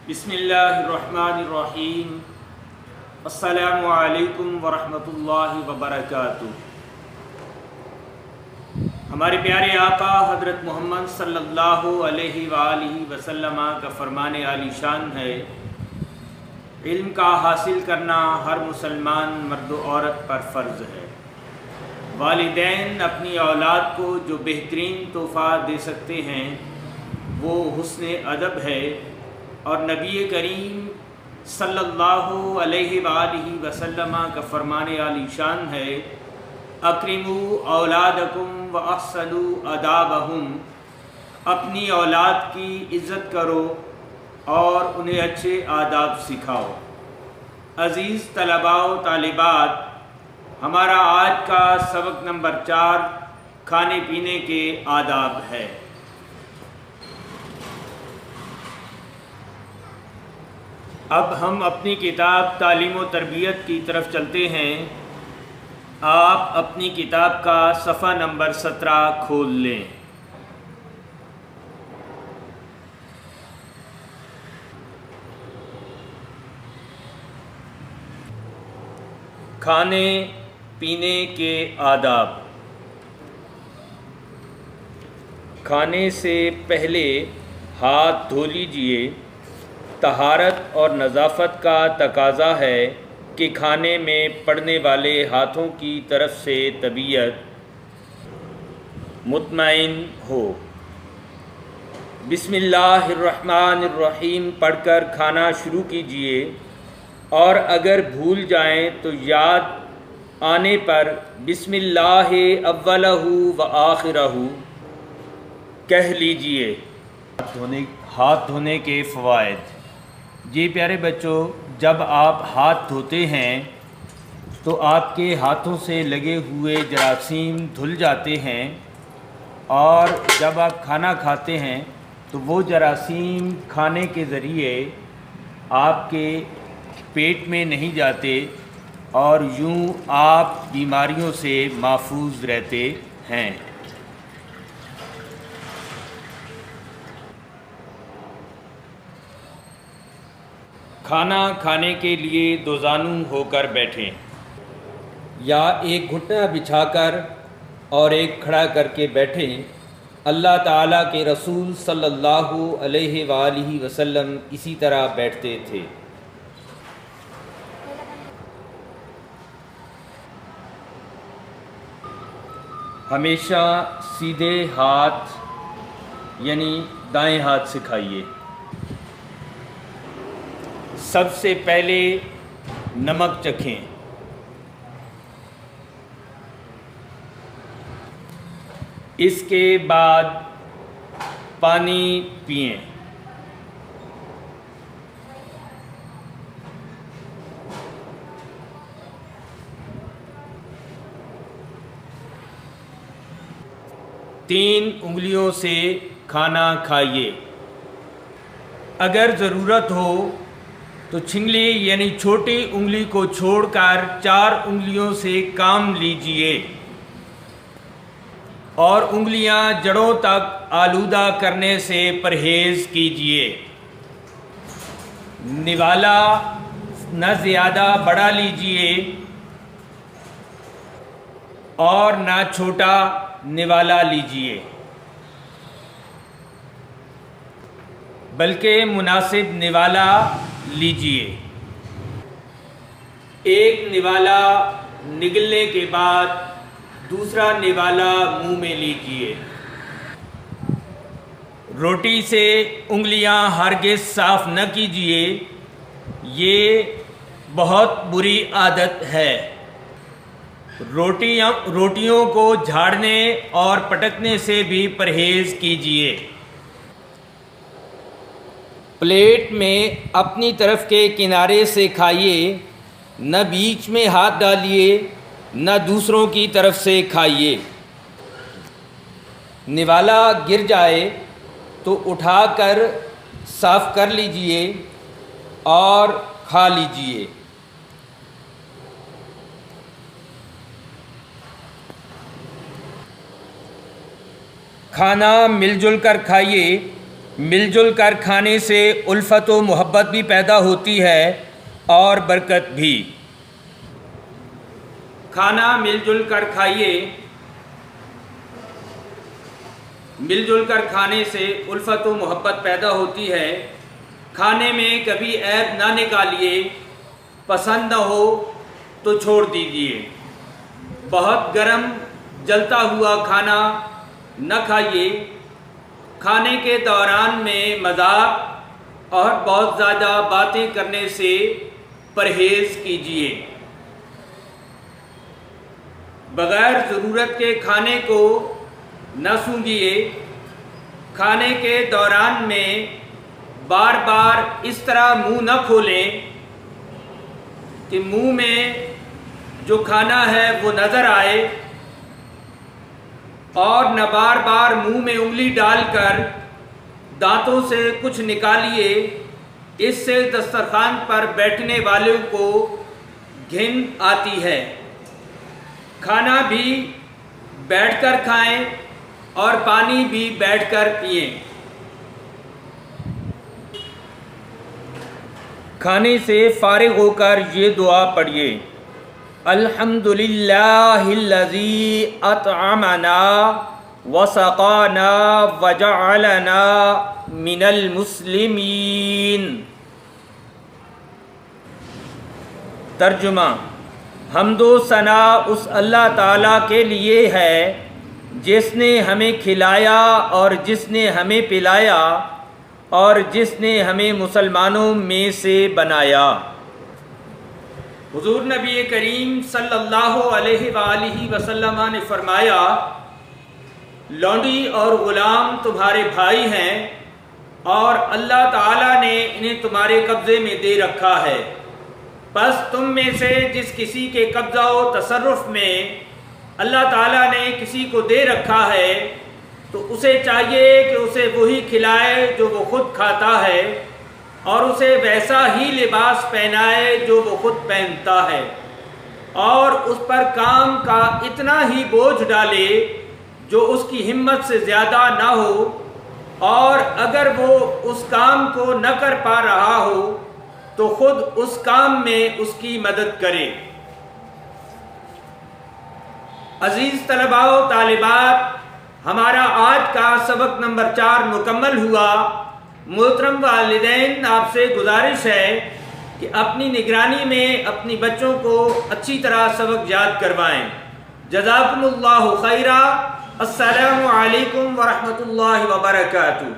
بسم اللہ الرحمن الرحیم۔ السلام علیکم ورحمۃ اللہ وبرکاتہ۔ ہمارے پیارے آقا حضرت محمد صلی اللہ علیہ وآلہ وسلم کا فرمان عالی شان ہے، علم کا حاصل کرنا ہر مسلمان مرد و عورت پر فرض ہے۔ والدین اپنی اولاد کو جو بہترین تحفہ دے سکتے ہیں وہ حسن ادب ہے، اور نبی کریم صلی اللہ علیہ وآلہ وسلم کا فرمان عالی شان ہے، اکرموا اولادکم واحسنوا آدابہم، اپنی اولاد کی عزت کرو اور انہیں اچھے آداب سکھاؤ۔ عزیز طلباء و طالبات، ہمارا آج کا سبق نمبر 4 کھانے پینے کے آداب ہے۔ اب ہم اپنی کتاب تعلیم و تربیت کی طرف چلتے ہیں۔ آپ اپنی کتاب کا صفحہ نمبر 17 کھول لیں۔ کھانے پینے کے آداب۔ کھانے سے پہلے ہاتھ دھو لیجئے۔ طہارت اور نظافت کا تقاضا ہے کہ کھانے میں پڑنے والے ہاتھوں کی طرف سے طبیعت مطمئن ہو۔ بسم اللہ الرحمن الرحیم پڑھ کر کھانا شروع کیجئے، اور اگر بھول جائیں تو یاد آنے پر بسم اللہ اولہ و آخرہ کہہ لیجئے۔ ہاتھ دھونے کے فوائد۔ جی پیارے بچوں، جب آپ ہاتھ دھوتے ہیں تو آپ کے ہاتھوں سے لگے ہوئے جراثیم دھل جاتے ہیں، اور جب آپ کھانا کھاتے ہیں تو وہ جراثیم کھانے کے ذریعے آپ کے پیٹ میں نہیں جاتے، اور یوں آپ بیماریوں سے محفوظ رہتے ہیں۔ کھانا کھانے کے لیے دو زانو ہو کر بیٹھیں، یا ایک گھٹنا بچھا کر اور ایک کھڑا کر کے بیٹھیں۔ اللہ تعالیٰ کے رسول صلی اللہ علیہ وآلہ وسلم اسی طرح بیٹھتے تھے۔ ہمیشہ سیدھے ہاتھ یعنی دائیں ہاتھ سے کھائیے۔ سب سے پہلے نمک چکھیں، اس کے بعد پانی پئیں۔ تین انگلیوں سے کھانا کھائیے۔ اگر ضرورت ہو تو چھنگلی یعنی چھوٹی انگلی کو چھوڑ کر 4 انگلیوں سے کام لیجئے، اور انگلیاں جڑوں تک آلودہ کرنے سے پرہیز کیجئے۔ نوالا نہ زیادہ بڑا لیجئے اور نہ چھوٹا نوالا لیجئے، بلکہ مناسب نوالا لیجئے۔ ایک نوالا نگلنے کے بعد دوسرا نوالا منہ میں لیجئے۔ روٹی سے انگلیاں ہرگز صاف نہ کیجئے، یہ بہت بری عادت ہے۔ روٹیوں کو جھاڑنے اور پٹکنے سے بھی پرہیز کیجئے۔ پلیٹ میں اپنی طرف کے کنارے سے کھائیے، نہ بیچ میں ہاتھ ڈالیے نہ دوسروں کی طرف سے کھائیے۔ نوالا گر جائے تو اٹھا کر صاف کر لیجئے اور کھا لیجئے۔ کھانا مل جل کر کھائیے، مل جل کر کھانے سے الفت و محبت بھی پیدا ہوتی ہے اور برکت بھی۔ کھانا مل جل کر کھائیے، مل جل کر کھانے سے الفت و محبت پیدا ہوتی ہے۔ کھانے میں کبھی عیب نہ نکالیے، پسند نہ ہو تو چھوڑ دیجیے۔ بہت گرم جلتا ہوا کھانا نہ کھائیے۔ کھانے کے دوران میں مذاق اور بہت زیادہ باتیں کرنے سے پرہیز کیجیے۔ بغیر ضرورت کے کھانے کو نہ سونگھیے۔ کھانے کے دوران میں بار بار اس طرح منہ نہ کھولیں کہ منہ میں جو کھانا ہے وہ نظر آئے، اور نہ بار بار منہ میں انگلی ڈال کر دانتوں سے کچھ نکالیے۔ اس سے دسترخوان پر بیٹھنے والوں کو گھن آتی ہے۔ کھانا بھی بیٹھ کر کھائیں اور پانی بھی بیٹھ کر پئیں۔ کھانے سے فارغ ہو کر یہ دعا پڑھیے: الحمدللہ الذی اطعمنا وسقانا وجعلنا من المسلمین۔ ترجمہ: حمد و ثنا اس اللہ تعالیٰ کے لیے ہے جس نے ہمیں کھلایا اور جس نے ہمیں پلایا اور جس نے ہمیں مسلمانوں میں سے بنایا۔ حضور نبی کریم صلی اللہ علیہ وآلہ وسلم نے فرمایا، لونڈی اور غلام تمہارے بھائی ہیں اور اللہ تعالیٰ نے انہیں تمہارے قبضے میں دے رکھا ہے۔ پس تم میں سے جس کسی کے قبضہ و تصرف میں اللہ تعالیٰ نے کسی کو دے رکھا ہے تو اسے چاہیے کہ اسے وہی کھلائے جو وہ خود کھاتا ہے، اور اسے ویسا ہی لباس پہنائے جو وہ خود پہنتا ہے، اور اس پر کام کا اتنا ہی بوجھ ڈالے جو اس کی ہمت سے زیادہ نہ ہو، اور اگر وہ اس کام کو نہ کر پا رہا ہو تو خود اس کام میں اس کی مدد کرے۔ عزیز طلباء و طالبات، ہمارا آج کا سبق نمبر 4 مکمل ہوا۔ محترم والدین، آپ سے گزارش ہے کہ اپنی نگرانی میں اپنی بچوں کو اچھی طرح سبق یاد کروائیں۔ جزاکم اللہ خیرا۔ السلام علیکم ورحمۃ اللہ وبرکاتہ۔